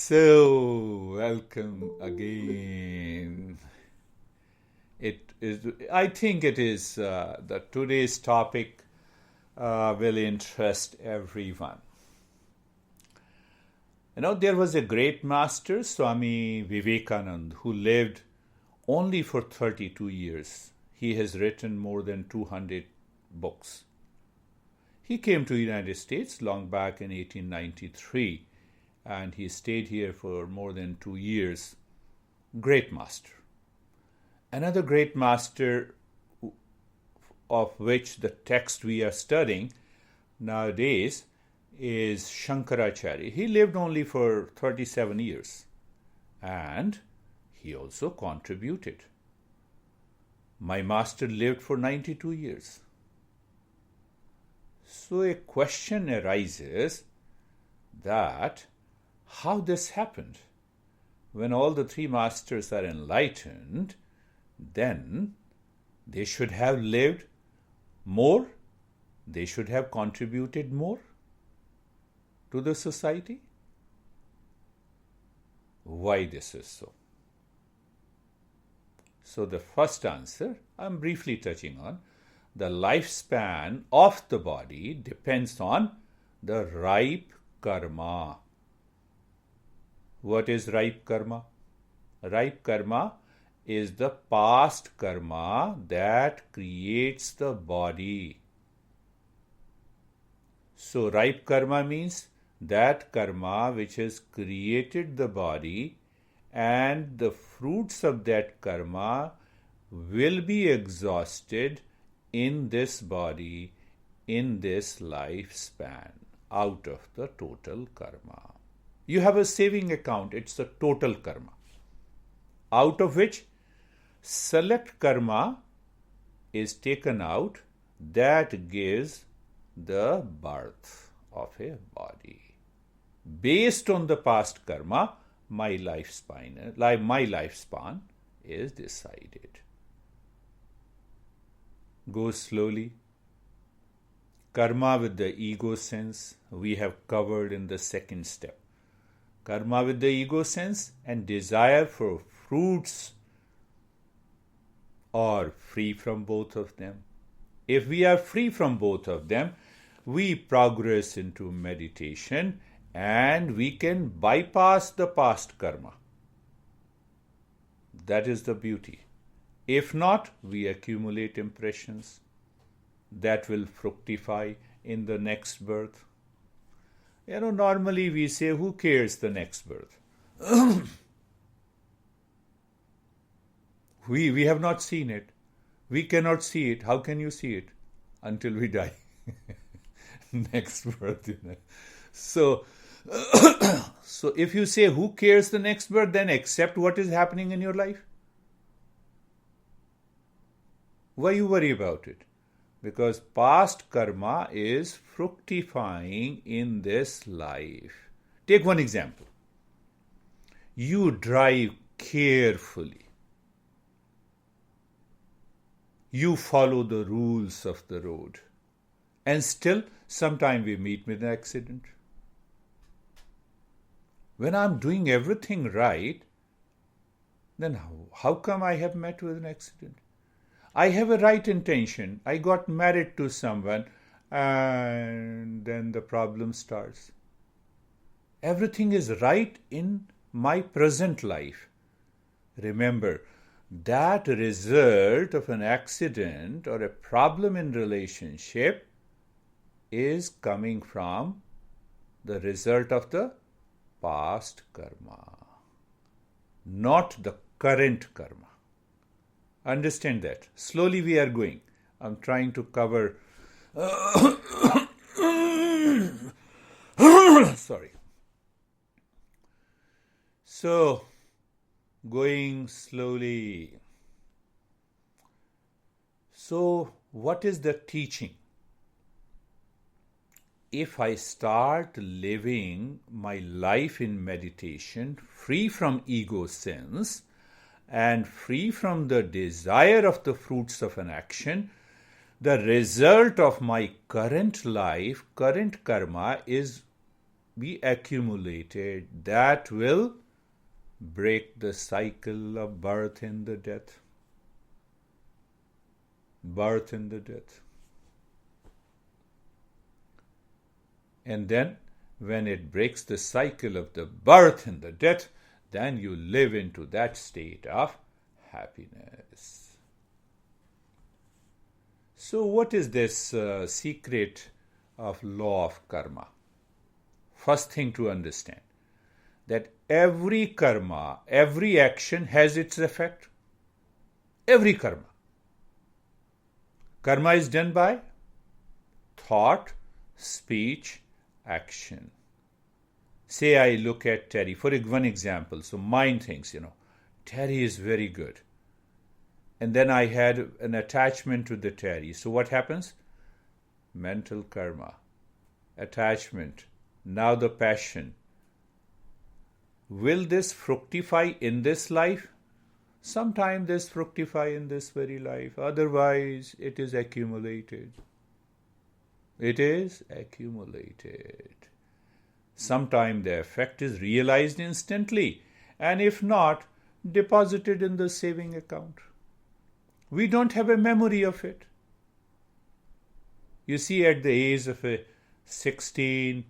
So, welcome again. It is. I think it is that today's topic will interest everyone. There was a great master, Swami Vivekananda, who lived only for 32 years. He has written more than 200 books. He came to the United States long back in 1893. And he stayed here for more than 2 years. Great master. Another great master of which the text we are studying nowadays is Shankara. He lived only for 37 years. And he also contributed. My master lived for 92 years. So a question arises that how this happened. When all the three masters are enlightened, then they should have lived more, they should have contributed more to the society. Why this is so? So the first answer I'm briefly touching on. The lifespan of the body depends on the ripe karma. What is ripe karma? Ripe karma is the past karma that creates the body. So ripe karma means that karma which has created the body, and the fruits of that karma will be exhausted in this body, in this lifespan, out of the total karma. You have a saving account, it's the total karma, out of which select karma is taken out that gives the birth of a body. Based on the past karma, my lifespan is decided. Go slowly. Karma with the ego sense we have covered in the second step. Karma with the ego sense and desire for fruits are free from both of them. If we are free from both of them, we progress into meditation and we can bypass the past karma. That is the beauty. If not, we accumulate impressions that will fructify in the next birth. Normally we say, who cares the next birth? We have not seen it. We cannot see it. How can you see it? Until we die. Next birth. So if you say, who cares the next birth, then accept what is happening in your life. Why you worry about it? Because past karma is fructifying in this life. Take one example. You drive carefully. You follow the rules of the road. And still, sometime we meet with an accident. When I'm doing everything right, then how come I have met with an accident? I have a right intention. I got married to someone and then the problem starts. Everything is right in my present life. Remember, that result of an accident or a problem in relationship is coming from the result of the past karma, not the current karma. Understand that. Slowly we are going. I'm trying to cover... Sorry. So, going slowly. So, what is the teaching? If I start living my life in meditation, free from ego sense, and free from the desire of the fruits of an action, the result of my current life, current karma is be accumulated, that will break the cycle of birth and the death. Birth and the death. And then, when it breaks the cycle of the birth and the death, then you live into that state of happiness. So, what is this secret of law of karma? First thing to understand, that every karma, every action has its effect. Every karma. Karma is done by thought, speech, action. Say I look at Terry, for one example, so mind thinks, Terry is very good. And then I had an attachment to the Terry. So what happens? Mental karma, attachment, now the passion. Will this fructify in this life? Sometime this fructify in this very life. Otherwise, it is accumulated. It is accumulated. Sometime the effect is realized instantly, and if not, deposited in the saving account. We don't have a memory of it. You see, at the age of 16,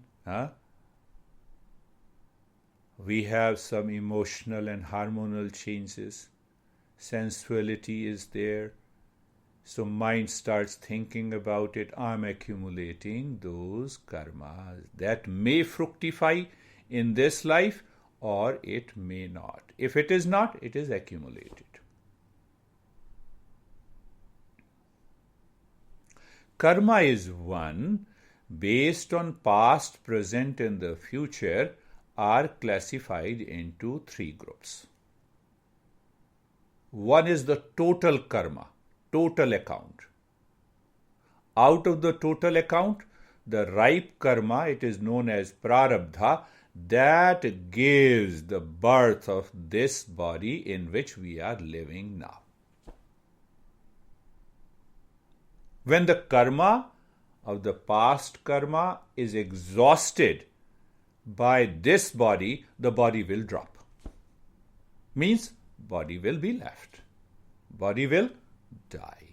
we have some emotional and hormonal changes. Sensuality is there. So mind starts thinking about it. I'm accumulating those karmas that may fructify in this life, or it may not. If it is not, it is accumulated. Karma is one based on past, present, and the future are classified into three groups. One is the total karma, total account. Out of the total account, the ripe karma, it is known as prarabdha, that gives the birth of this body in which we are living now. When the karma of the past karma is exhausted by this body, the body will drop. Means body will be left. Body will die.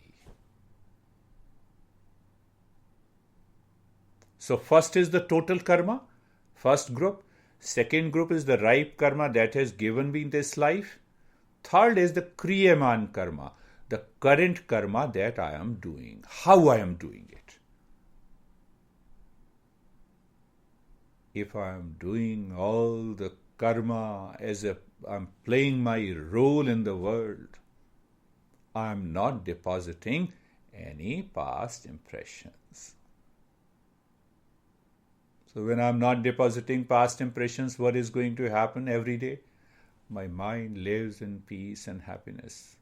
So first is the total karma, first group. Second group is the ripe karma that has given me this life. Third is the kriyaman karma, the current karma that I am doing, how I am doing it. If I am doing all the karma as if I'm playing my role in the world, I am not depositing any past impressions. So when I'm not depositing past impressions, what is going to happen every day? My mind lives in peace and happiness.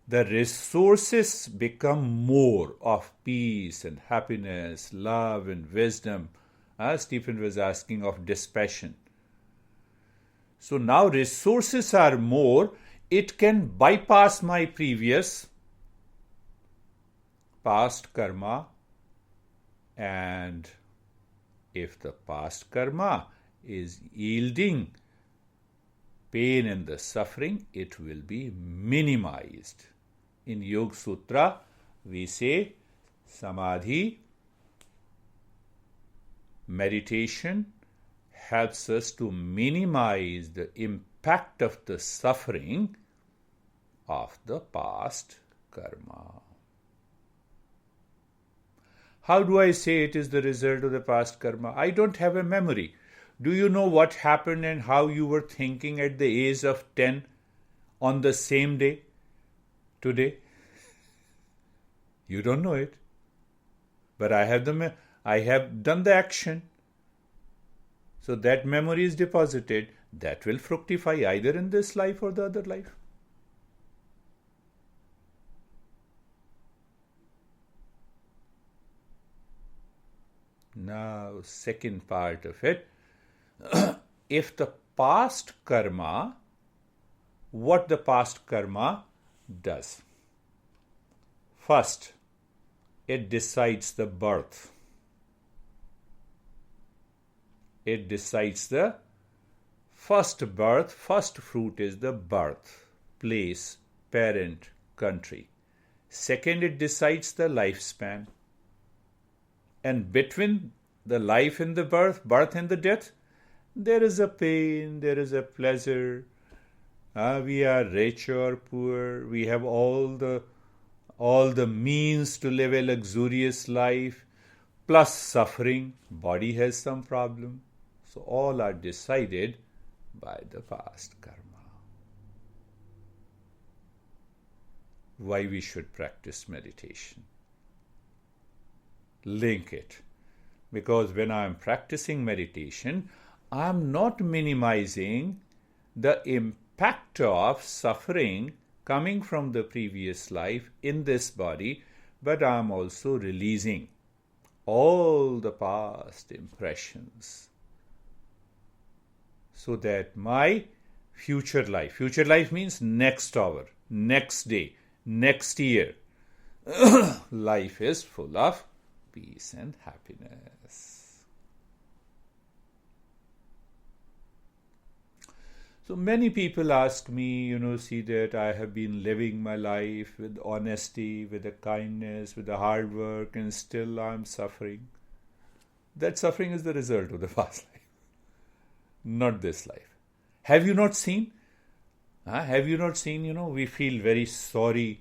The resources become more of peace and happiness, love and wisdom. Stephen was asking of dispassion. So now resources are more. It can bypass my previous past karma. And if the past karma is yielding pain and the suffering, it will be minimized. In Yoga Sutra, we say samadhi, meditation, helps us to minimize the impact of the suffering of the past karma. How do I say it is the result of the past karma? I don't have a memory. Do you know what happened and how you were thinking at the age of 10 on the same day today? You don't know it. But I have done the action. So that memory is deposited. That will fructify either in this life or the other life. Now, second part of it. If the past karma, what the past karma does. First, it decides the birth. it decides the first birth. First fruit is the birth, place, parent, country. Second, it decides the lifespan. And between the life and the birth and the death, there is a pain, there is a pleasure. We are rich or poor. We have all the means to live a luxurious life, plus suffering. Body has some problem. So all are decided by the past karma. Why we should practice meditation? Link it. Because when I am practicing meditation, I am not minimizing the impact of suffering coming from the previous life in this body, but I am also releasing all the past impressions so that my future life means next hour, next day, next year, life is full of peace and happiness. So many people ask me, see that I have been living my life with honesty, with a kindness, with a hard work, and still I'm suffering. That suffering is the result of the past life, not this life. Have you not seen? Have you not seen, we feel very sorry.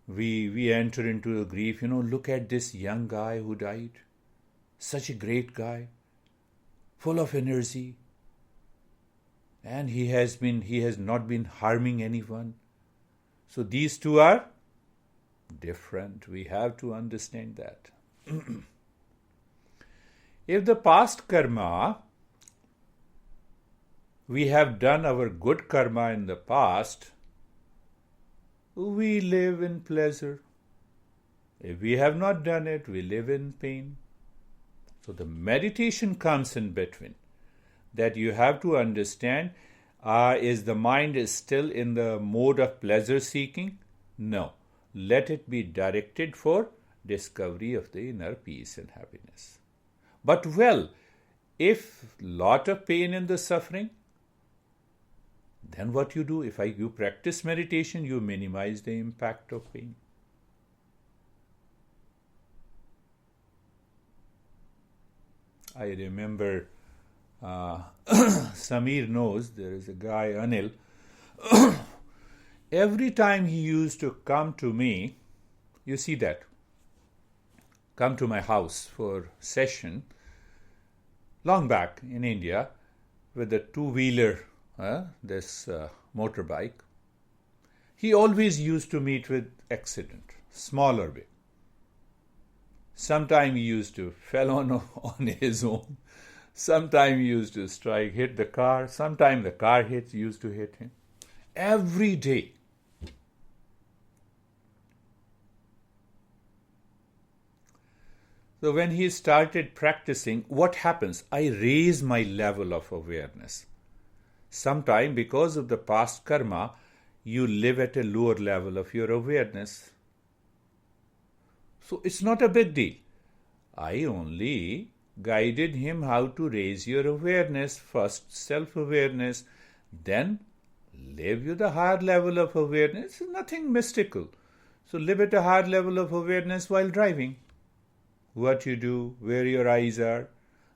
We enter into a grief. Look at this young guy who died. Such a great guy, full of energy. And he has not been harming anyone. So these two are different. We have to understand that. If the past karma, we have done our good karma in the past, we live in pleasure. If we have not done it, we live in pain. So the meditation comes in between. That you have to understand, is the mind still in the mode of pleasure seeking? No. Let it be directed for discovery of the inner peace and happiness. But if lot of pain and the suffering, then what you do? If you practice meditation, you minimize the impact of pain. I remember Samir knows there is a guy, Anil. Every time he used to come to me, you see that, come to my house for session, long back in India, with a two-wheeler, this motorbike, he always used to meet with accident, small or big. Sometime he used to fell on his own. Sometime he used to hit the car. Sometime the car used to hit him. Every day. So when he started practicing, what happens? I raise my level of awareness. Sometime because of the past karma, you live at a lower level of your awareness. So it's not a big deal. I only guided him how to raise your awareness. First self-awareness, then live with a higher level of awareness. It's nothing mystical. So live at a higher level of awareness while driving. What you do, where your eyes are,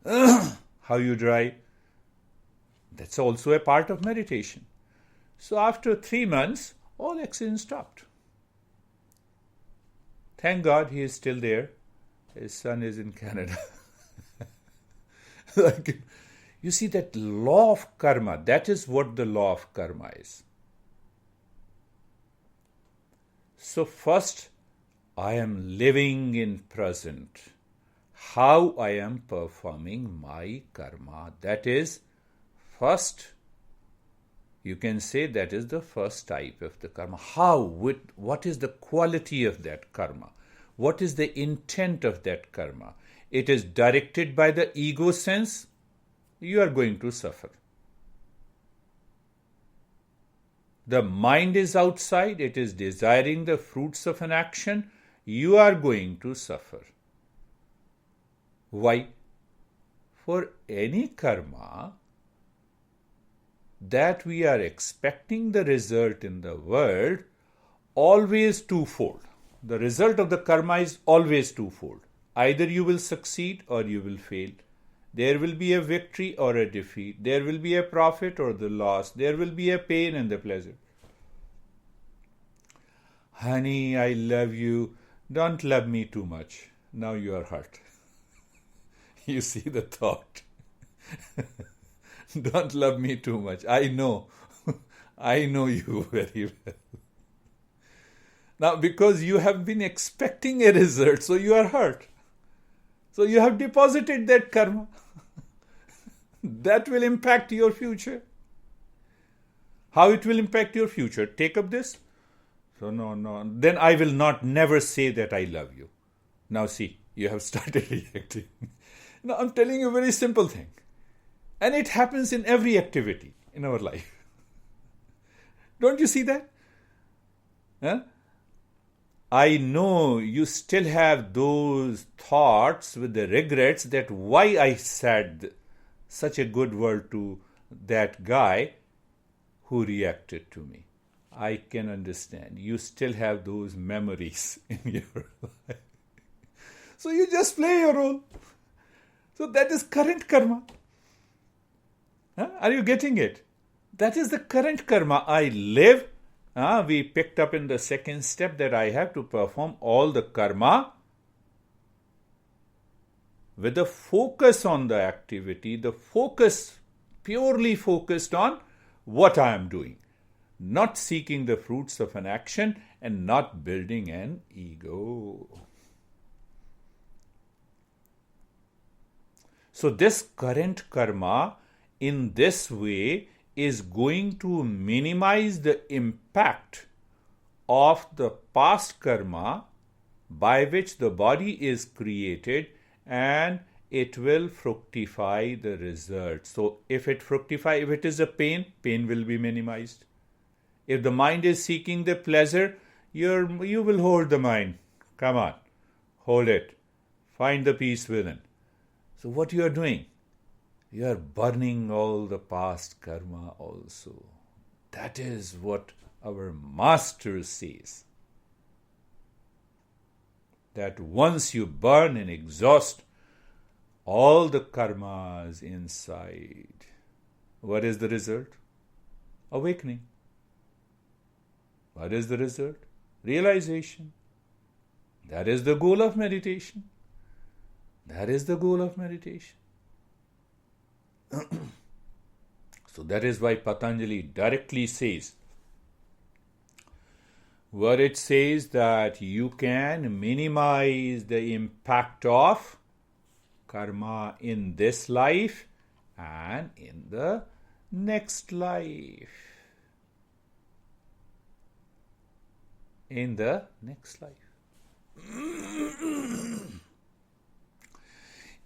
how you drive. That's also a part of meditation. So after 3 months, all accidents stopped. Thank God he is still there. His son is in Canada. You see that law of karma, that is what the law of karma is. So first, I am living in present. How I am performing my karma. That is first, you can say that is the first type of the karma. What is the quality of that karma? What is the intent of that karma? It is directed by the ego sense, you are going to suffer. The mind is outside, it is desiring the fruits of an action, you are going to suffer. Why? for any karma that we are expecting the result in the world, always twofold. The result of the karma is always twofold. Either you will succeed or you will fail. There will be a victory or a defeat. There will be a profit or the loss. There will be a pain and the pleasure. Honey, I love you. Don't love me too much. Now you are hurt. You see the thought. Don't love me too much. I know. I know you very well. Now, because you have been expecting a result, so you are hurt. So you have deposited that karma. That will impact your future. How it will impact your future? Take up this. So no. Then I will never say that I love you. Now see, you have started reacting. Now I'm telling you a very simple thing. And it happens in every activity in our life. Don't you see that? Huh? I know you still have those thoughts with the regrets that why I said such a good word to that guy who reacted to me. I can understand. You still have those memories in your life. So you just play your role. So that is current karma. Huh? Are you getting it? That is the current karma. I live. We picked up in the second step that I have to perform all the karma with the focus on the activity, the focus purely focused on what I am doing, not seeking the fruits of an action and not building an ego. So this current karma in this way is going to minimize the impact of the past karma by which the body is created, and it will fructify the result. So if it is a pain, pain will be minimized. If the mind is seeking the pleasure, you will hold the mind. Come on, hold it. Find the peace within. So what you are doing? You are burning all the past karma also. That is what our master says. That once you burn and exhaust all the karmas inside, what is the result? Awakening. What is the result? Realization. That is the goal of meditation. That is the goal of meditation. So that is why Patanjali directly says, where it says that you can minimize the impact of karma in this life and in the next life. In the next life.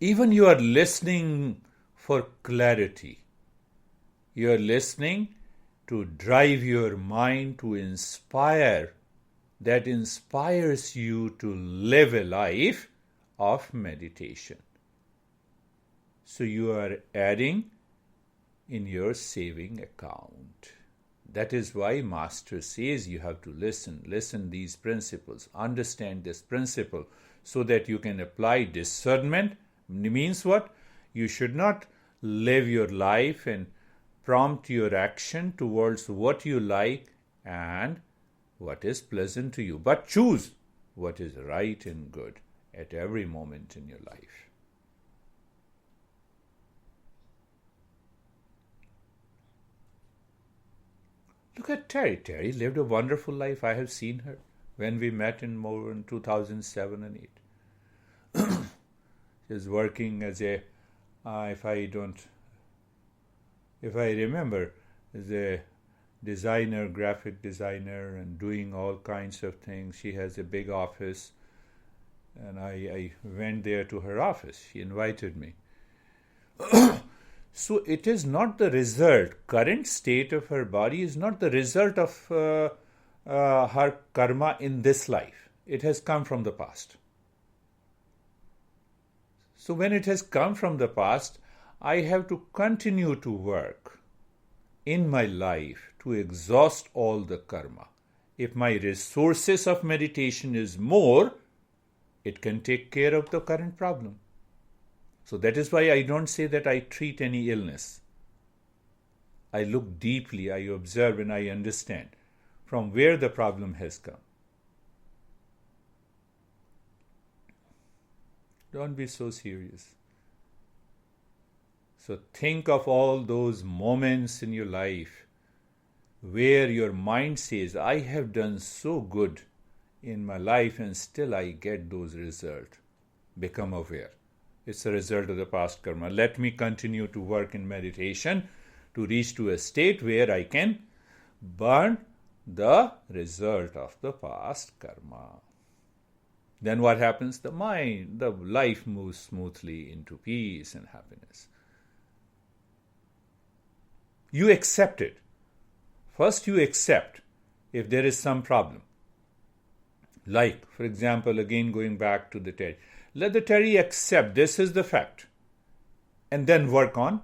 Even you are listening for clarity. You are listening to drive your mind to inspire, that inspires you to live a life of meditation. So you are adding in your saving account. That is why Master says you have to listen these principles, understand this principle so that you can apply discernment. Means what? You should not live your life and prompt your action towards what you like and what is pleasant to you, but choose what is right and good at every moment in your life. Look at Terry. Terry lived a wonderful life. I have seen her when we met in 2007 and 8. She was working as a, if I remember, as a designer, graphic designer, and doing all kinds of things. She has a big office, and I went there to her office. She invited me. So it is not the result. Current state of her body is not the result of her karma in this life. It has come from the past. So when it has come from the past, I have to continue to work in my life to exhaust all the karma. If my resources of meditation is more, it can take care of the current problem. So that is why I don't say that I treat any illness. I look deeply, I observe, and I understand from where the problem has come. Don't be so serious. So think of all those moments in your life where your mind says, I have done so good in my life and still I get those results. Become aware. It's a result of the past karma. Let me continue to work in meditation to reach to a state where I can burn the result of the past karma. Then what happens? The life moves smoothly into peace and happiness. You accept it. First you accept if there is some problem. Like, for example, again going back to the Terry. Let the Terry accept this is the fact. And then work on.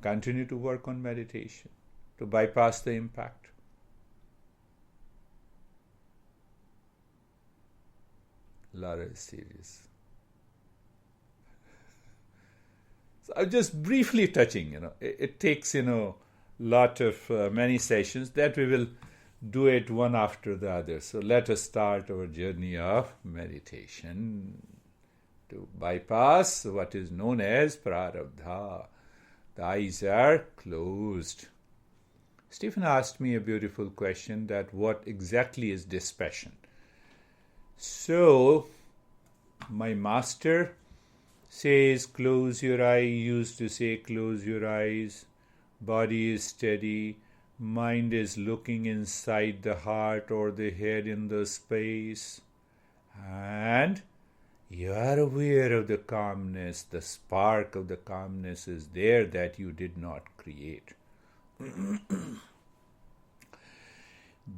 Continue to work on meditation to bypass the impact. Lara is serious. So I'm just briefly touching, it takes, lot of many sessions that we will do it one after the other. So let us start our journey of meditation to bypass what is known as prarabdha. The eyes are closed. Stephen asked me a beautiful question that what exactly is dispassion? So, my master says close your eye, used to say close your eyes, body is steady, mind is looking inside the heart or the head in the space, and you are aware of the calmness, the spark of the calmness is there that you did not create.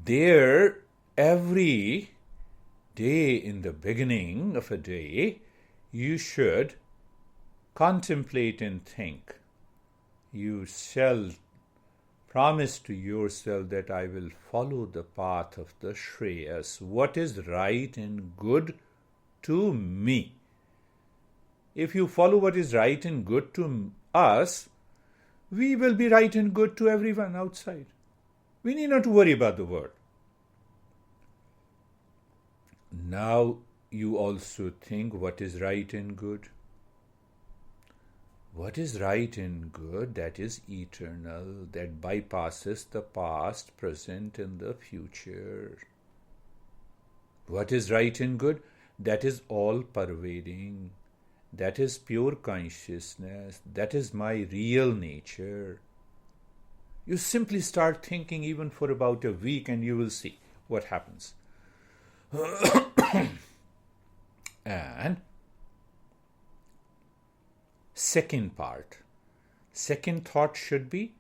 There, every day in the beginning of a day, you should contemplate and think. You shall promise to yourself that I will follow the path of the Shreyas, what is right and good to me. If you follow what is right and good to us, we will be right and good to everyone outside. We need not worry about the world. Now you also think what is right and good. What is right and good, that is eternal, that bypasses the past, present, and the future. What is right and good, that is all-pervading. That is pure consciousness. That is my real nature. You simply start thinking even for about a week and you will see what happens. And second thought should be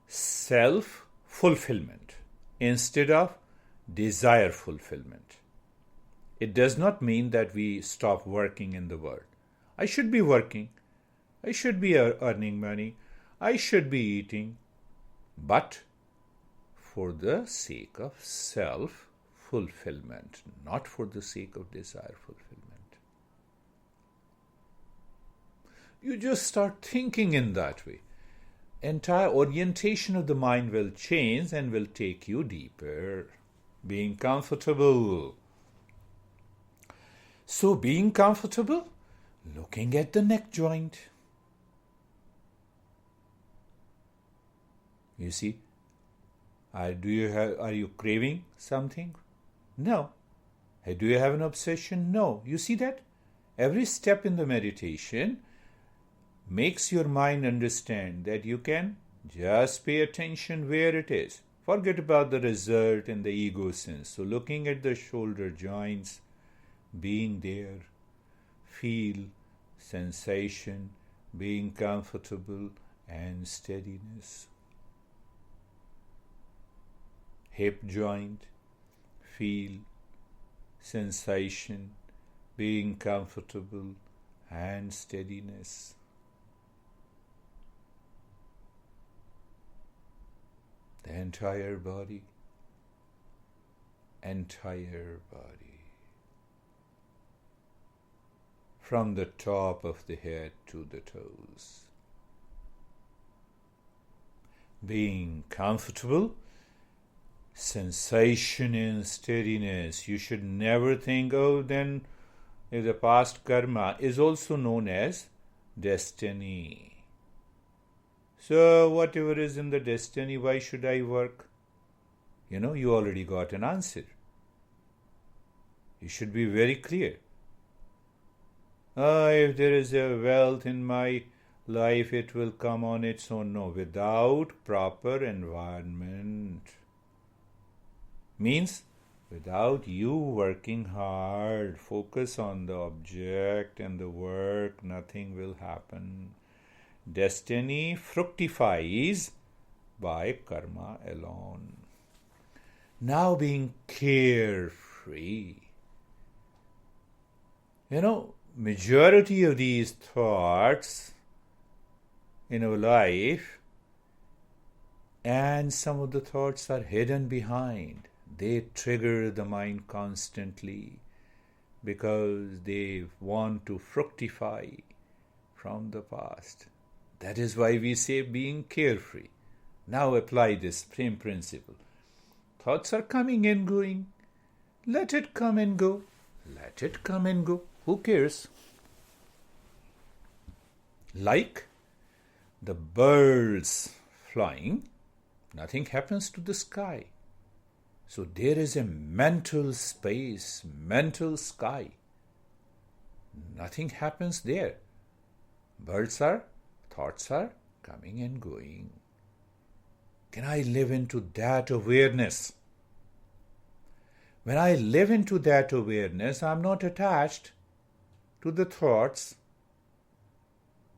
self-fulfillment instead of desire fulfillment. It does not mean that we stop working in the world. I should be working. I should be earning money. I should be eating. But for the sake of self-fulfillment, not for the sake of desire fulfillment. You just start thinking in that way. Entire orientation of the mind will change and will take you deeper. Being comfortable. So being comfortable, looking at the neck joint. You see, are you craving something? No. Do you have an obsession? No. You see that? Every step in the meditation makes your mind understand that you can just pay attention where it is. Forget about the result and the ego sense. So looking at the shoulder joints, being there, feel sensation, being comfortable and steadiness. Hip joint, feel sensation, being comfortable and steadiness. The entire body. From the top of the head to the toes. Being comfortable, sensation in steadiness. You should never think, oh, then the past karma is also known as destiny. So whatever is in the destiny, why should I work? You already got an answer. You should be very clear. If there is a wealth in my life, it will come on its own. No, without proper environment. Means without you working hard, focus on the object and the work, nothing will happen. Destiny fructifies by karma alone. Now being carefree. Majority of these thoughts in our life, and some of the thoughts are hidden behind. They trigger the mind constantly because they want to fructify from the past. That is why we say being carefree. Now apply this same principle. Thoughts are coming and going. Let it come and go. Let it come and go. Who cares? Like the birds flying, nothing happens to the sky. So there is a mental space, mental sky. Nothing happens there. Thoughts are coming and going. Can I live into that awareness? When I live into that awareness, I'm not attached to the thoughts.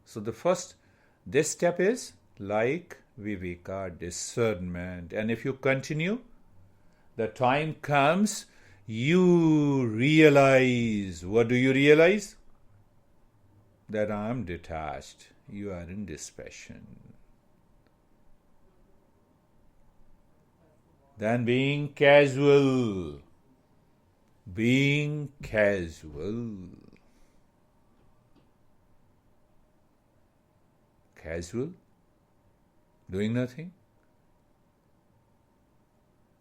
So this step is like viveka, discernment. And if you continue, the time comes, you realize. What do you realize? That I am detached. You are in dispassion. Then being casual. Casual, doing nothing.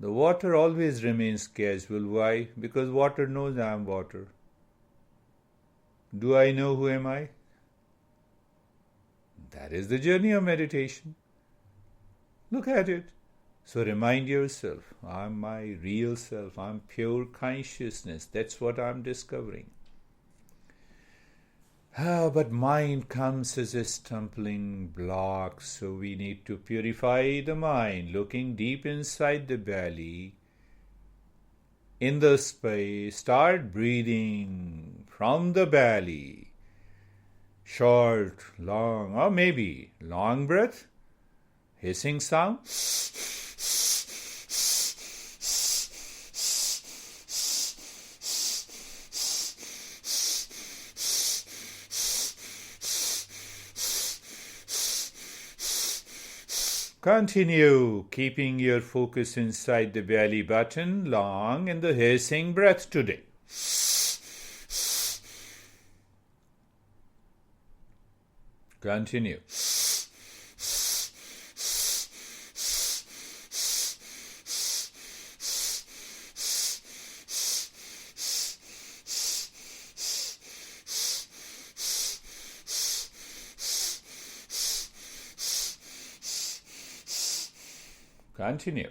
The water always remains casual. Why? Because water knows I am water. Do I know who am I? That is the journey of meditation. Look at it. So remind yourself, I'm my real self. I'm pure consciousness. That's what I'm discovering. But mind comes as a stumbling block, so we need to purify the mind, looking deep inside the belly, in the space. Start breathing from the belly. Short, long, or maybe long breath, hissing sound. Continue keeping your focus inside the belly button, long in the hissing breath today. Continue. Continue.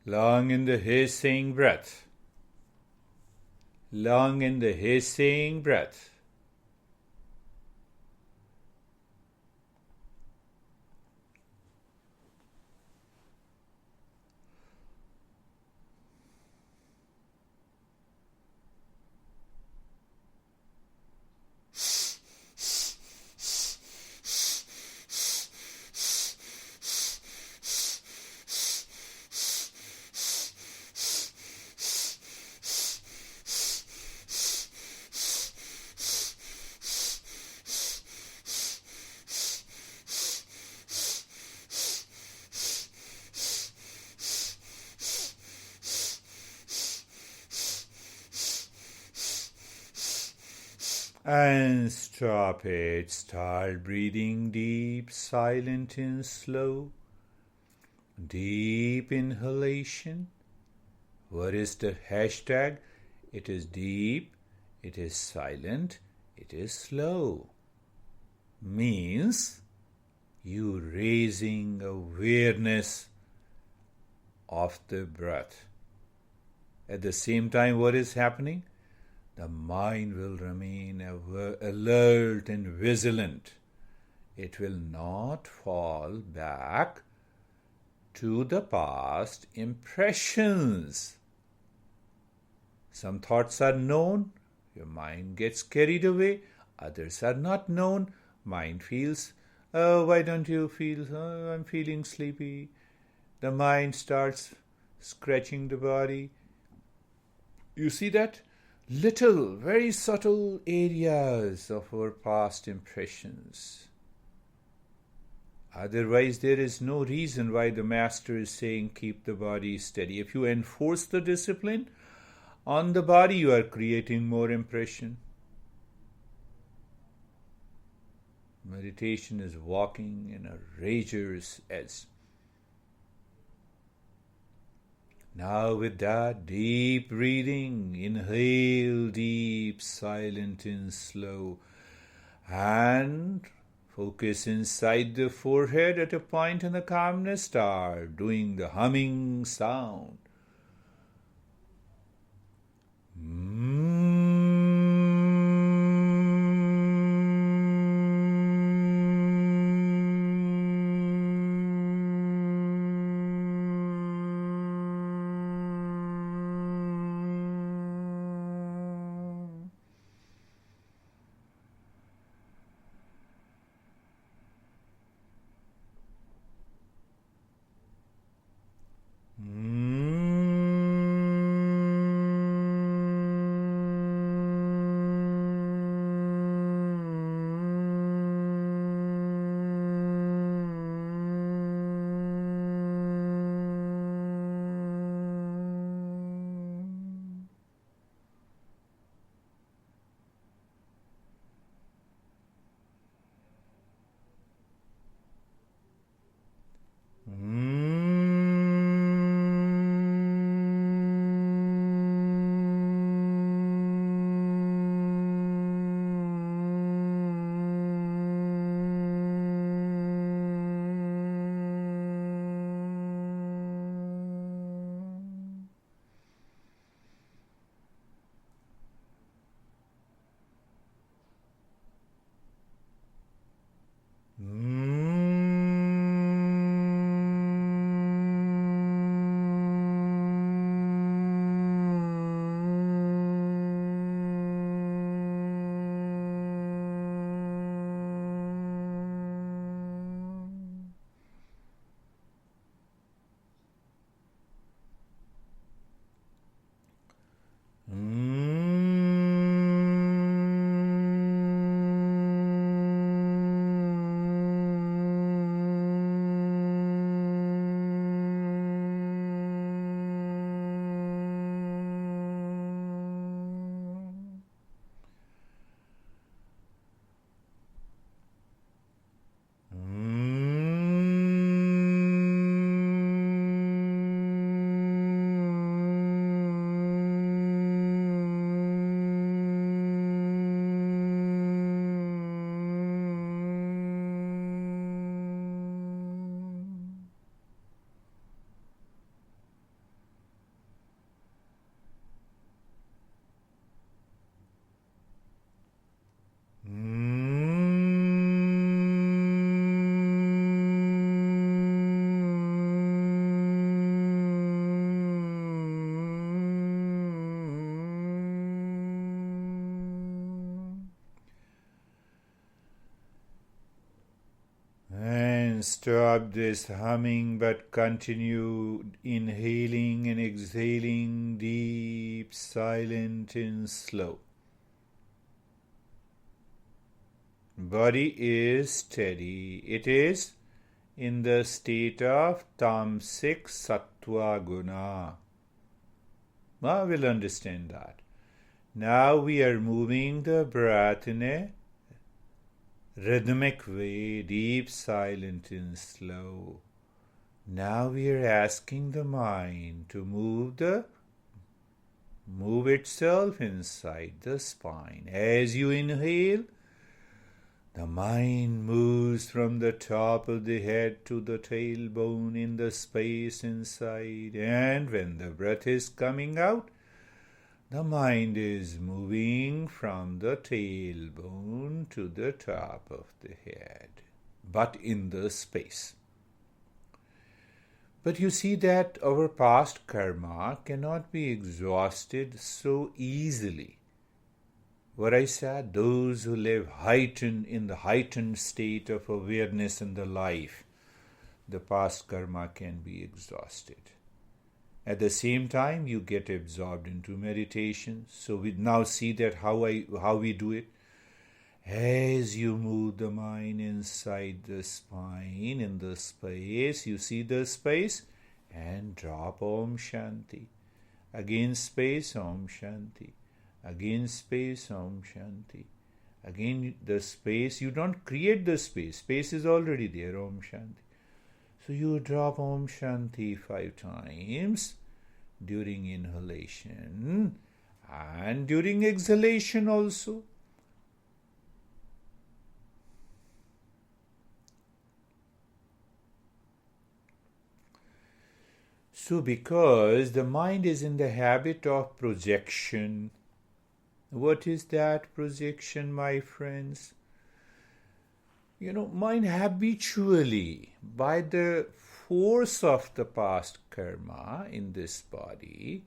Long in the hissing breath. Long in the hissing breath. And stop it. Start breathing deep, silent and slow. Deep inhalation. What is the hashtag? It is deep, it is silent, it is slow. Means you raising awareness of the breath. At the same time, what is happening? The mind will remain alert and vigilant. It will not fall back to the past impressions. Some thoughts are known, your mind gets carried away. Others are not known, mind feels, oh, why don't you feel, oh, I'm feeling sleepy. The mind starts scratching the body. You see that? Little, very subtle areas of our past impressions. Otherwise, there is no reason why the master is saying keep the body steady. If you enforce the discipline on the body, you are creating more impression. Meditation is walking in a razor's edge. Now with that, deep breathing, inhale deep, silent and slow, and focus inside the forehead at a point in the calmness star, doing the humming sound. Stop this humming, but continue inhaling and exhaling deep, silent and slow. Body is steady. It is in the state of tamsik sattva guna. We'll understand that. Now we are moving the breath in a rhythmic way, deep, silent, and slow. Now we are asking the mind to move itself inside the spine. As you inhale, the mind moves from the top of the head to the tailbone in the space inside. And when the breath is coming out, the mind is moving from the tailbone to the top of the head, but in the space. But you see that our past karma cannot be exhausted so easily. What I said, those who live in the heightened state of awareness in the life, the past karma can be exhausted. At the same time, you get absorbed into meditation. So we now see that how we do it. As you move the mind inside the spine, in the space, you see the space, and drop Om Shanti. Again space, Om Shanti. Again space, Om Shanti. Again the space, you don't create the space. Space is already there, Om Shanti. So you drop Om Shanti 5 times during inhalation and during exhalation also. So because the mind is in the habit of projection, what is that projection, my friends? Mind habitually, by the force of the past karma in this body,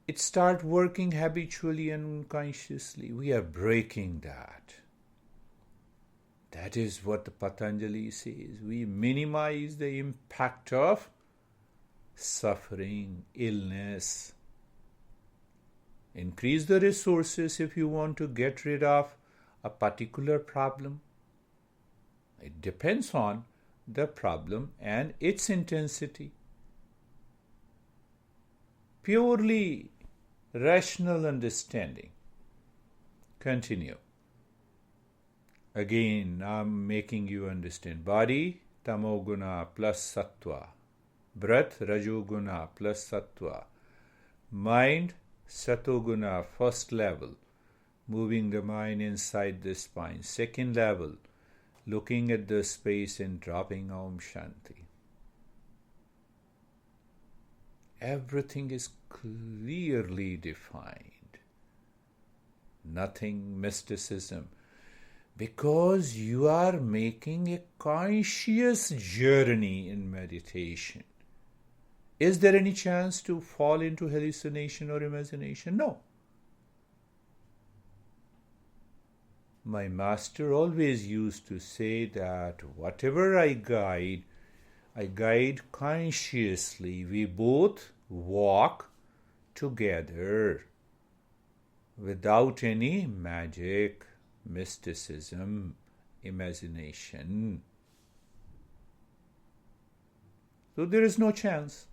it starts working habitually and unconsciously. We are breaking that. That is what the Patanjali says. We minimize the impact of suffering, illness. Increase the resources if you want to get rid of a particular problem. It depends on the problem and its intensity. Purely rational understanding. Continue. Again, I'm making you understand. Body, tamoguna plus sattva. Breath, rajoguna plus sattva. Mind, satoguna, first level. Moving the mind inside the spine. Second level, looking at the space and dropping Om Shanti. Everything is clearly defined. Nothing mysticism. Because you are making a conscious journey in meditation. Is there any chance to fall into hallucination or imagination? No. My master always used to say that whatever I guide consciously. We both walk together without any magic, mysticism, imagination. So there is no chance.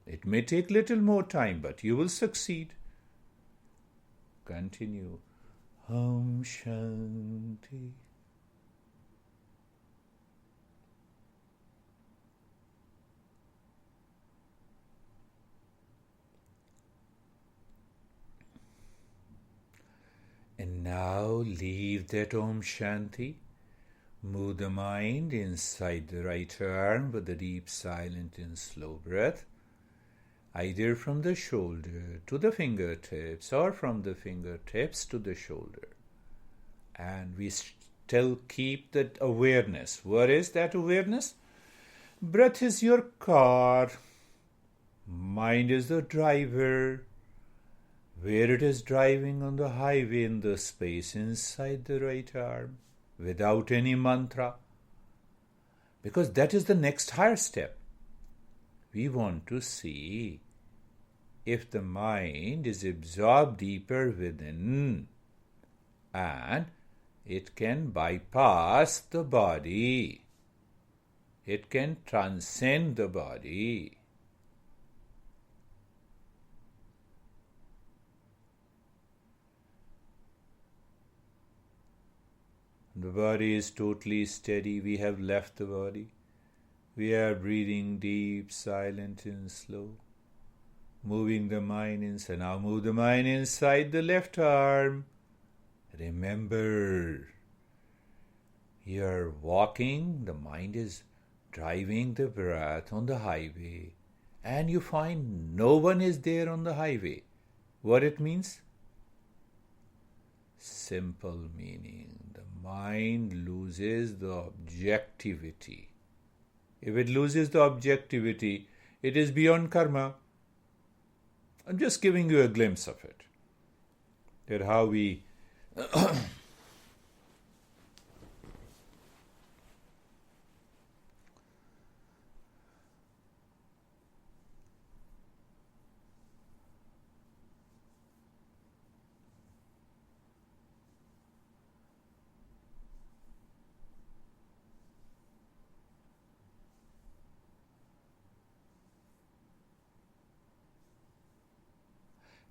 It may take little more time, but you will succeed. Continue. Om Shanti. And now leave that Om Shanti. Move the mind inside the right arm with a deep, silent and slow breath, either from the shoulder to the fingertips or from the fingertips to the shoulder. And we still keep that awareness. What is that awareness? Breath is your car. Mind is the driver. Where it is driving on the highway in the space inside the right arm, without any mantra. Because that is the next higher step. We want to see if the mind is absorbed deeper within and it can bypass the body. It can transcend the body. The body is totally steady. We have left the body. We are breathing deep, silent and slow. Moving the mind inside. Now move the mind inside the left arm. Remember, you are walking, the mind is driving the breath on the highway, and you find no one is there on the highway. What it means? Simple meaning. The mind loses the objectivity. If it loses the objectivity, it is beyond karma. I'm just giving you a glimpse of it. That how we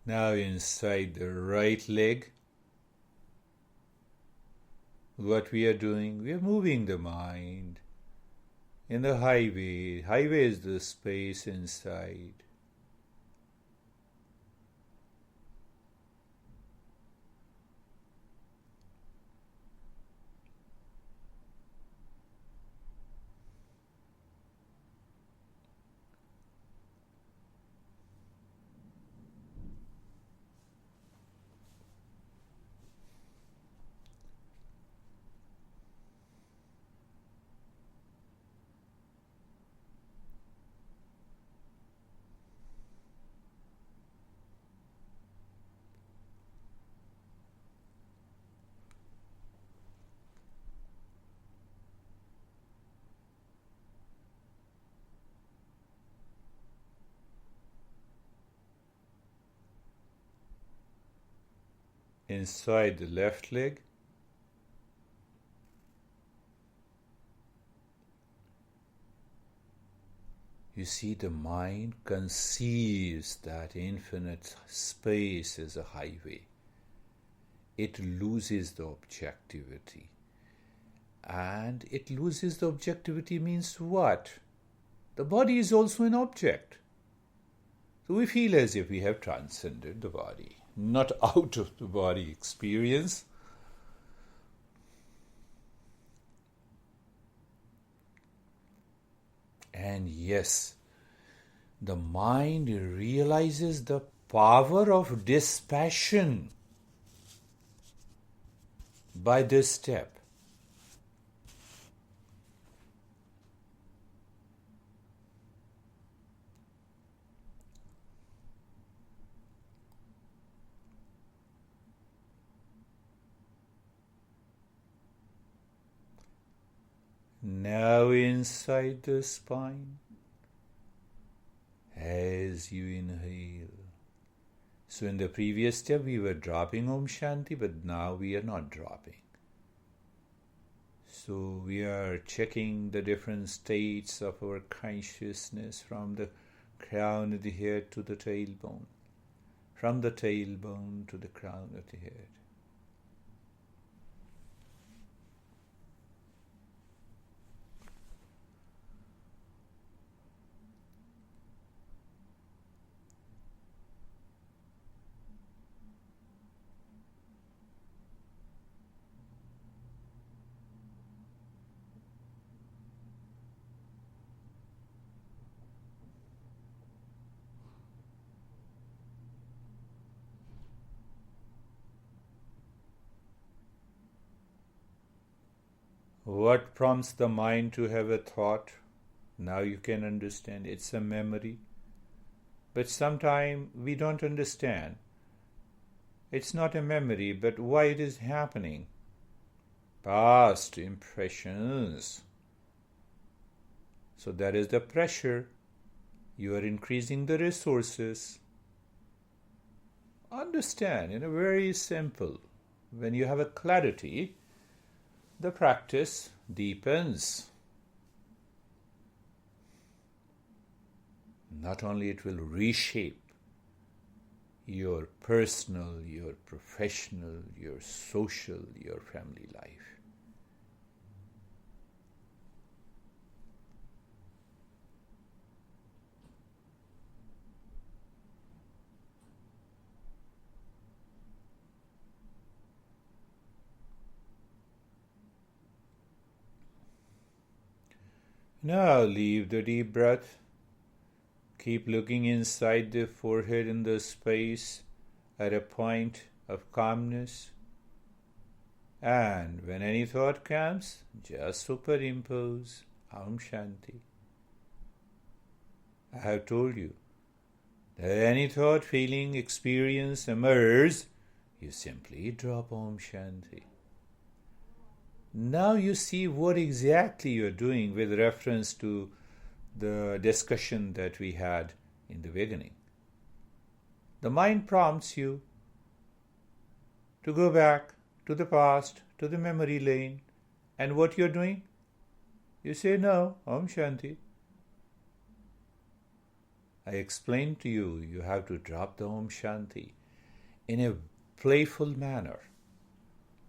now inside the right leg, what we are doing, we are moving the mind in the highway. Highway is the space inside. Inside the left leg, you see the mind conceives that infinite space as a highway. It loses the objectivity. And it loses the objectivity means what? The body is also an object. So we feel as if we have transcended the body, not out of the body experience. And yes, the mind realizes the power of dispassion by this step. Now inside the spine, as you inhale. So in the previous step we were dropping Om Shanti, but now we are not dropping. So we are checking the different states of our consciousness from the crown of the head to the tailbone, from the tailbone to the crown of the head. What prompts the mind to have a thought? Now you can understand. It's a memory. But sometimes we don't understand. It's not a memory, but why it is happening. Past impressions. So that is the pressure. You are increasing the resources. Understand in a very simple. When you have a clarity, the practice deepens. Not only it will reshape your personal, your professional, your social, your family life. Now leave the deep breath. Keep looking inside the forehead in the space at a point of calmness. And when any thought comes, just superimpose Om Shanti. I have told you that any thought, feeling, experience emerges, you simply drop Om Shanti. Now you see what exactly you're doing with reference to the discussion that we had in the beginning. The mind prompts you to go back to the past, to the memory lane, and what you're doing? You say, no, Om Shanti. I explained to you, you have to drop the Om Shanti in a playful manner,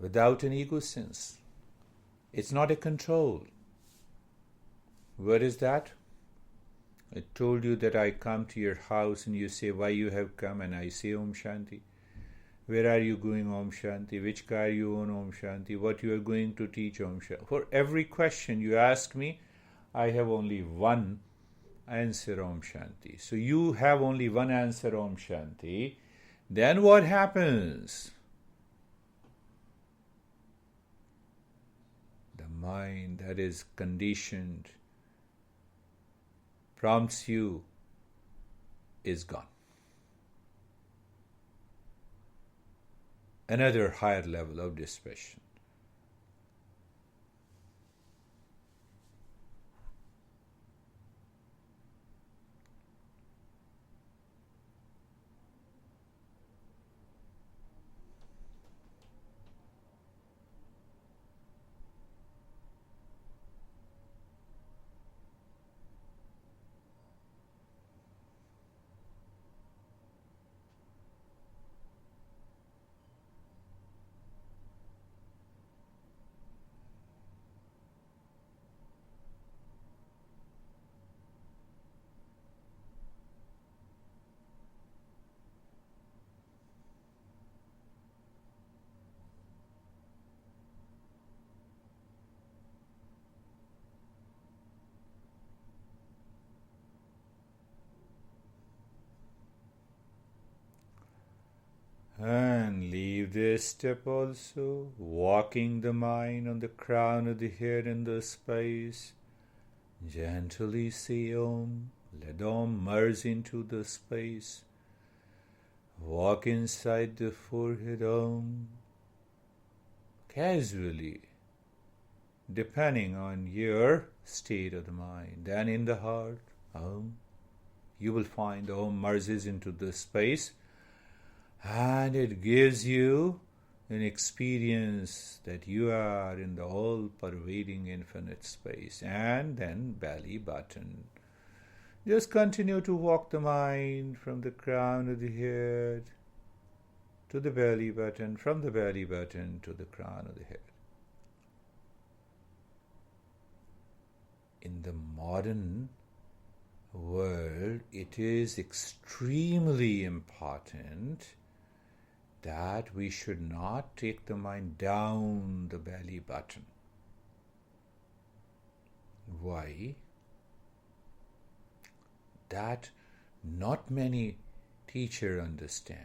without an ego sense. It's not a control. What is that? I told you that I come to your house and you say, why you have come? And I say, Om Shanti. Where are you going, Om Shanti? Which car you own, Om Shanti? What you are going to teach, Om Shanti? For every question you ask me, I have only one answer, Om Shanti. So you have only one answer, Om Shanti. Then what happens? The mind that is conditioned, prompts you, is gone. Another higher level of dispassion. And leave this step also, walking the mind on the crown of the head in the space. Gently say Om, let Om merge into the space. Walk inside the forehead, Om. Casually, depending on your state of the mind. Then in the heart, Om. You will find Om merges into the space. And it gives you an experience that you are in the all-pervading infinite space. And then belly button. Just continue to walk the mind from the crown of the head to the belly button, from the belly button to the crown of the head. In the modern world, it is extremely important that we should not take the mind down the belly button. Why? That not many teachers understand.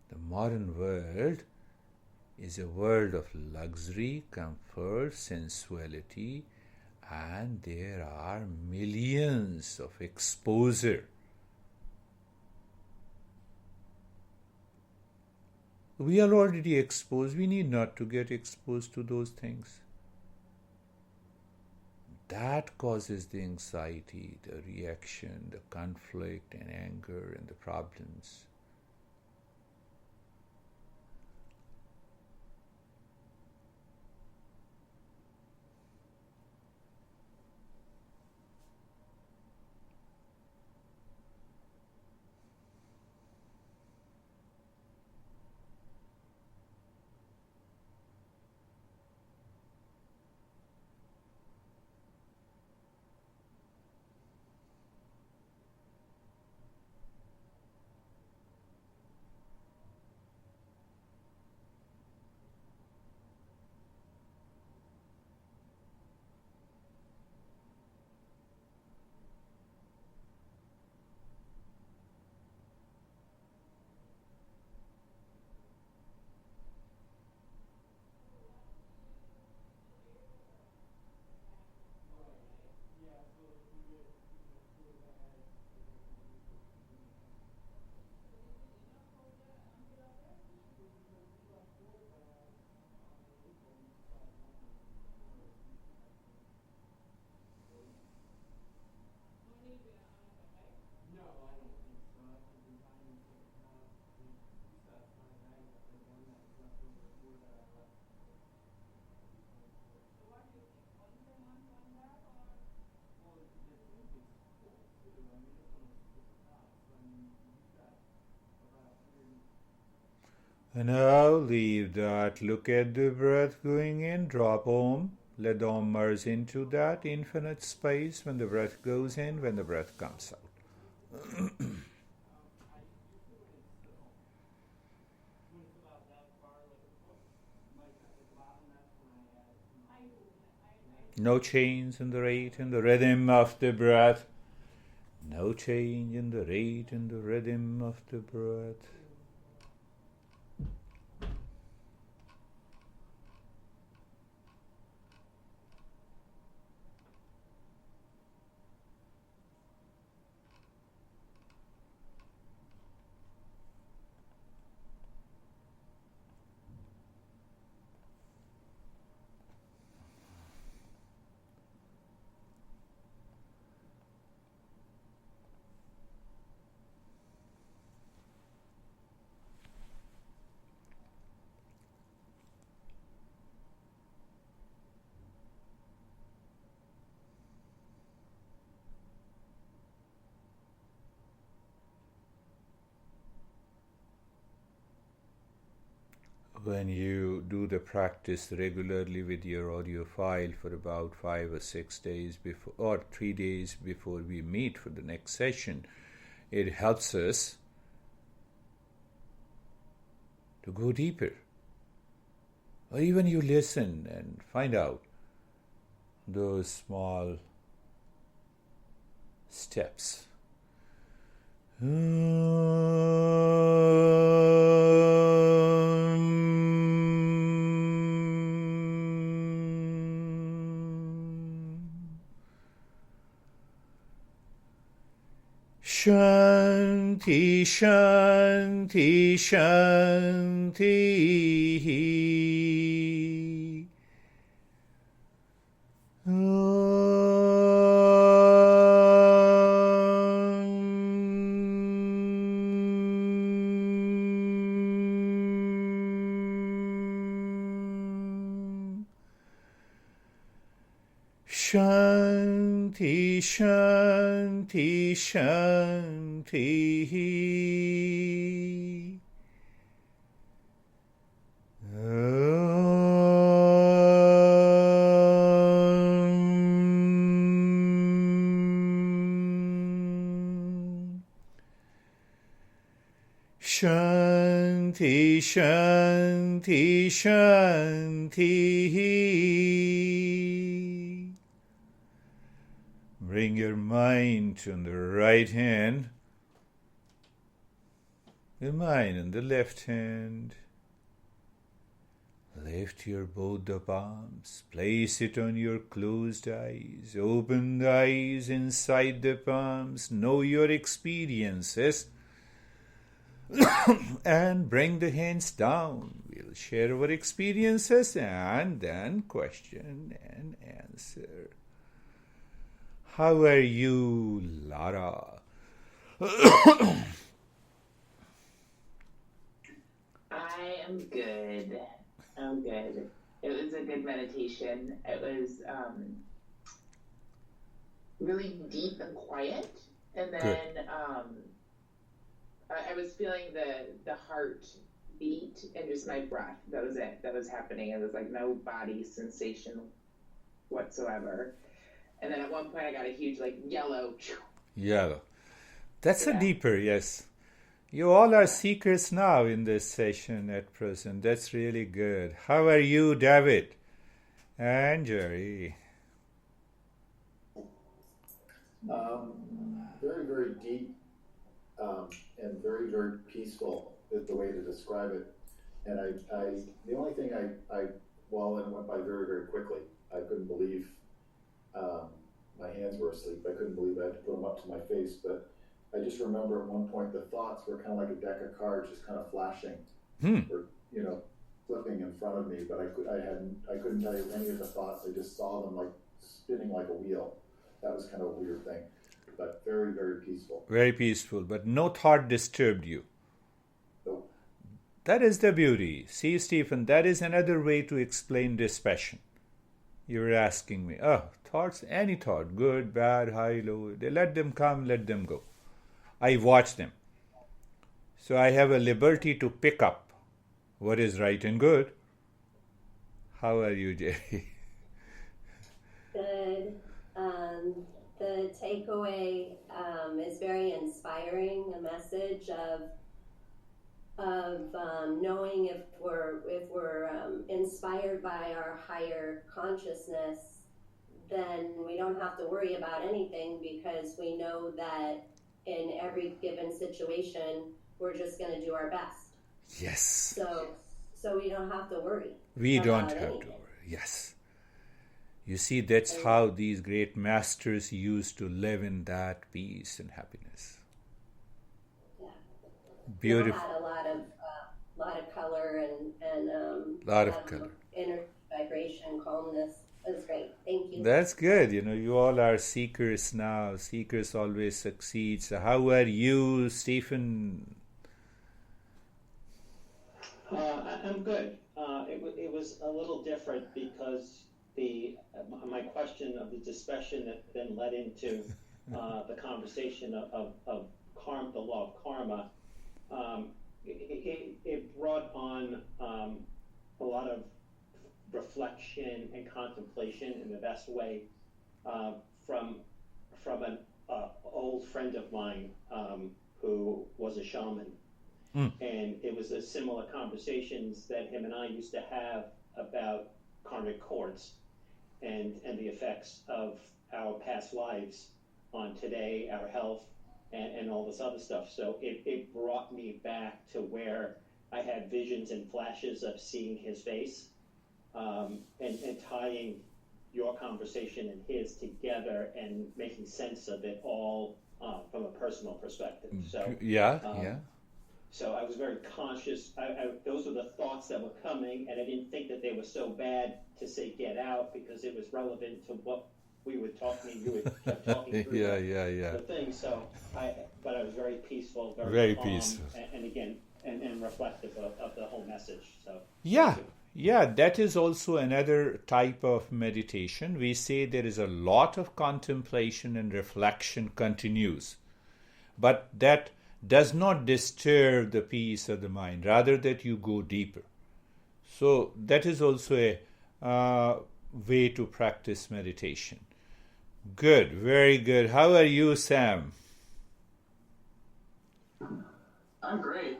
The modern world is a world of luxury, comfort, sensuality, and there are millions of exposure. We are already exposed. We need not to get exposed to those things. That causes the anxiety, the reaction, the conflict and anger and the problems. And now leave that. Look at the breath going in. Drop Om. Let the Om merge into that infinite space when the breath goes in, when the breath comes out. No change in the rate and the rhythm of the breath. No change in the rate and the rhythm of the breath. When you do the practice regularly with your audio file for about 5 or 6 days before, or 3 days before we meet for the next session, it helps us to go deeper. Or even you listen and find out those small steps. Shanti, Shanti, Shanti. Shanti, Shanti, Shanti. Shanti, Shanti, Shanti. Bring your mind on the right hand, your mind on the left hand. Lift your both the palms, place it on your closed eyes, open the eyes inside the palms, know your experiences, and bring the hands down. We'll share our experiences and then question and answer. How are you, Lara? I am good. I'm good. It was a good meditation. It was really deep and quiet. And then I was feeling the heart beat and just my breath. That was it. That was happening. It was like no body sensation whatsoever. And then at one point I got a huge yellow. Yellow. That's a deeper, yes. You all are seekers now in this session at present. That's really good. How are you, David? And Jerry? Very, very deep and very, very peaceful is the way to describe it. And the only thing it went by very, very quickly. I couldn't believe my hands were asleep. I couldn't believe I had to put them up to my face. But I just remember at one point the thoughts were kind of like a deck of cards, just kind of flashing, or flipping in front of me. But I couldn't tell you any of the thoughts. I just saw them like spinning like a wheel. That was kind of a weird thing, but very, very peaceful. Very peaceful, but no thought disturbed you. Nope. That is the beauty. See, Stephen, that is another way to explain this passion. You were asking me, thoughts, any thought, good, bad, high, low, they let them come, let them go. I watch them. So I have a liberty to pick up what is right and good. How are you, Jerry? Good. The takeaway is very inspiring. A message of knowing if we're inspired by our higher consciousness, then we don't have to worry about anything, because we know that in every given situation we're just going to do our best. Yes. So we don't have to worry. We don't about have anything. to worry. Yes. You see, that's how these great masters used to live in that peace and happiness. Yeah. Beautiful. It had a lot of color and Lot of color. Energy, vibration, calmness. It was great. Thank you. That's good. You all are seekers now. Seekers always succeed. So how are you, Stephen? I'm good. It was a little different because my question of the discussion that then led into the conversation of karma, the law of karma. It brought on a lot of reflection and contemplation in the best way from an old friend of mine who was a shaman. And it was a similar conversations that him and I used to have about karmic cords and the effects of our past lives on today, our health, and all this other stuff. So it brought me back to where I had visions and flashes of seeing his face, and tying your conversation and his together and making sense of it all from a personal perspective. So Yeah. So I was very conscious. Those were the thoughts that were coming, and I didn't think that they were so bad to say get out, because it was relevant to what we were talking. You were kept talking through the thing. So but I was very peaceful, very calm, peaceful, and again, and reflective of the whole message. So yeah, that is also another type of meditation. We say there is a lot of contemplation and reflection continues, but that does not disturb the peace of the mind, rather that you go deeper. So that is also a way to practice meditation. Good, very good. How are you, Sam? I'm great.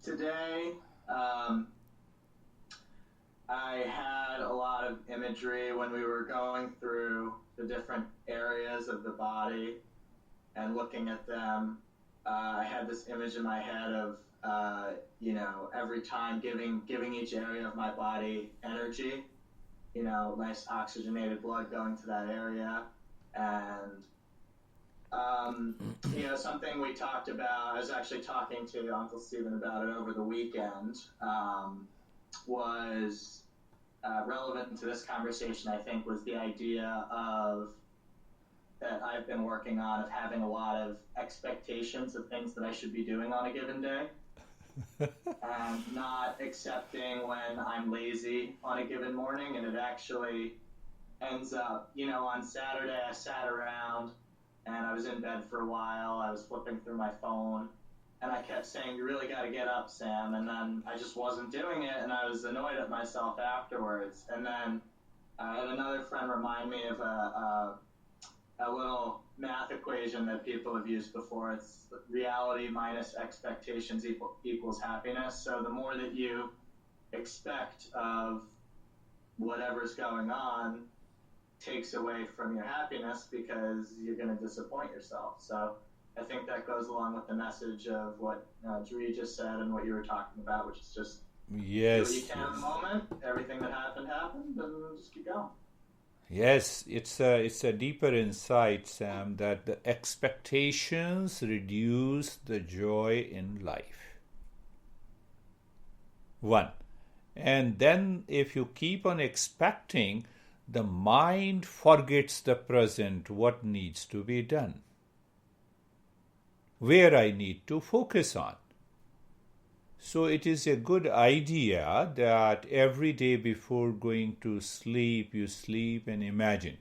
Today, I had a lot of imagery when we were going through the different areas of the body and looking at them. I had this image in my head of, every time giving each area of my body energy, nice oxygenated blood going to that area. And, something we talked about, I was actually talking to Uncle Stephen about it over the weekend, was relevant to this conversation, I think, was the idea of that I've been working on, of having a lot of expectations of things that I should be doing on a given day, and not accepting when I'm lazy on a given morning. And it actually ends up, on Saturday I sat around and I was in bed for a while. I was flipping through my phone and I kept saying, "You really got to get up, Sam." And then I just wasn't doing it, and I was annoyed at myself afterwards. And then I had another friend remind me of a little math equation that people have used before. It's reality minus expectations equals happiness. So the more that you expect of whatever's going on takes away from your happiness, because you're going to disappoint yourself. So I think that goes along with the message of what Girish just said and what you were talking about, which is just do what you can in the moment. Everything that happened, and just keep going. Yes, it's a deeper insight, Sam, that the expectations reduce the joy in life. One. And then if you keep on expecting, the mind forgets the present, what needs to be done, where I need to focus on. So it is a good idea that every day before going to sleep, you sleep and imagine.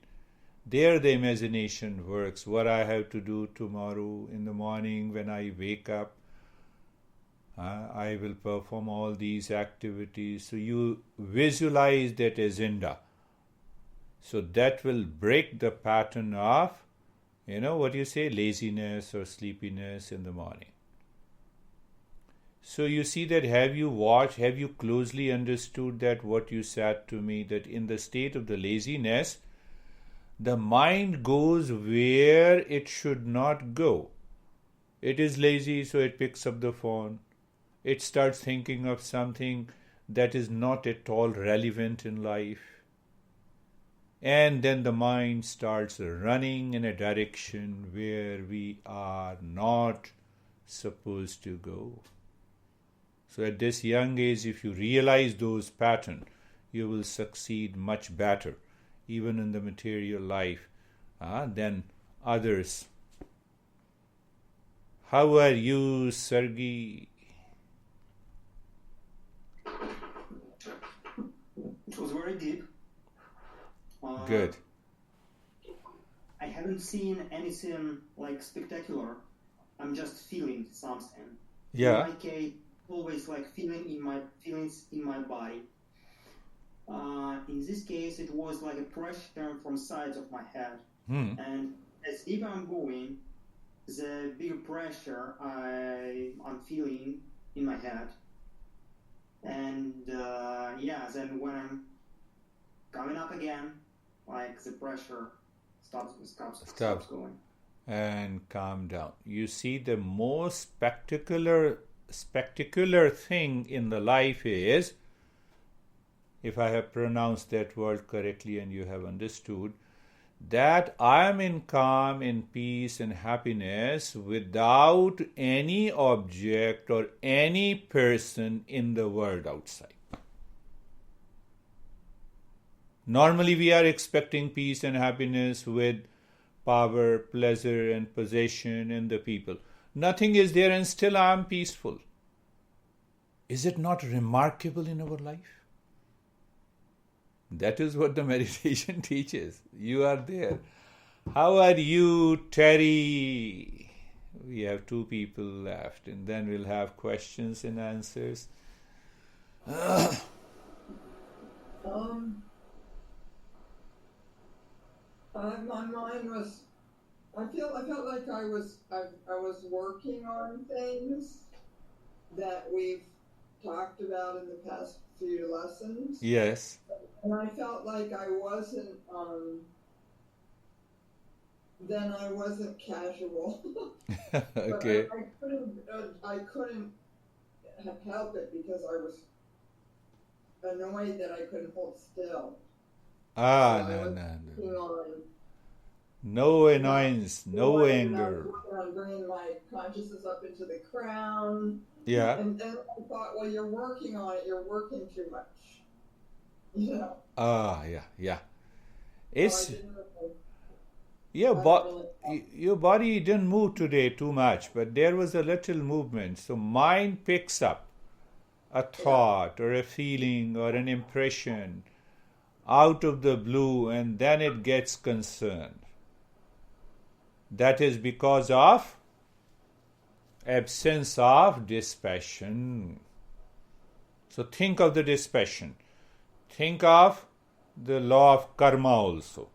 There the imagination works, what I have to do tomorrow in the morning when I wake up. I will perform all these activities. So you visualize that agenda. So that will break the pattern of, what you say, laziness or sleepiness in the morning. So you see that have you closely understood that what you said to me, that in the state of the laziness, the mind goes where it should not go. It is lazy, so it picks up the phone. It starts thinking of something that is not at all relevant in life. And then the mind starts running in a direction where we are not supposed to go. So at this young age, if you realize those patterns, you will succeed much better, even in the material life, than others. How are you, Sergey? It was very deep. Good. I haven't seen anything like spectacular. I'm just feeling something. Yeah. In my case, always like feelings in my body. In this case, it was like a pressure from sides of my head. And as deep I'm going, the bigger pressure I'm feeling in my head. And then when I'm coming up again, like the pressure stops going. And calm down. You see, the most spectacular thing in the life is, if I have pronounced that word correctly and you have understood, that I am in calm, in peace and happiness without any object or any person in the world outside. Normally we are expecting peace and happiness with power, pleasure and possession and the people. Nothing is there and still I am peaceful. Is it not remarkable in our life? That is what the meditation teaches. You are there. How are you, Terry? We have 2 people left, and then we'll have questions and answers. My mind was. I felt like I was working on things that we've talked about in the past few lessons. Yes. And I felt like I wasn't. Then I wasn't casual. Okay. I couldn't help it because I was annoyed that I couldn't hold still. No annoyance, no anger. I'm bringing my consciousness up into the crown. Yeah. And I thought, well, you're working on it. You're working too much. Yeah. It's So your body didn't move today too much, but there was a little movement. So mind picks up a thought or a feeling or an impression out of the blue, and then it gets concerned. That is because of absence of dispassion. So think of the dispassion. Think of the law of karma also.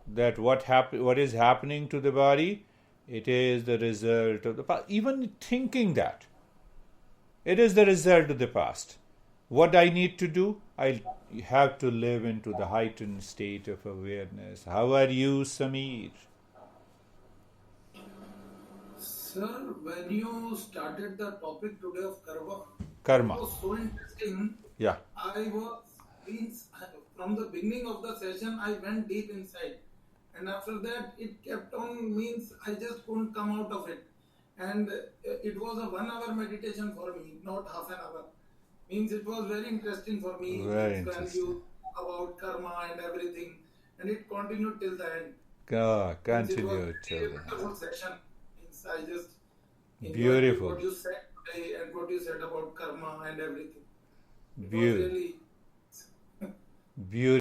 That what is happening to the body, it is the result of the past. Even thinking that, it is the result of the past. What I need to do, I have to live into the heightened state of awareness. How are you, Sameer? Sir, when you started the topic today of Karma. it was so interesting. Yeah. From the beginning of the session, I went deep inside. And after that, it kept on, I just couldn't come out of it. And it was a 1 hour meditation for me, not half an hour. It was very interesting for me. Very when interesting. you about karma and everything. And it continued till the end. Continue till the end. Wonderful session. I just enjoyed Beautiful. what you said today and what you said about karma and everything. It was Beautiful. really Beautiful.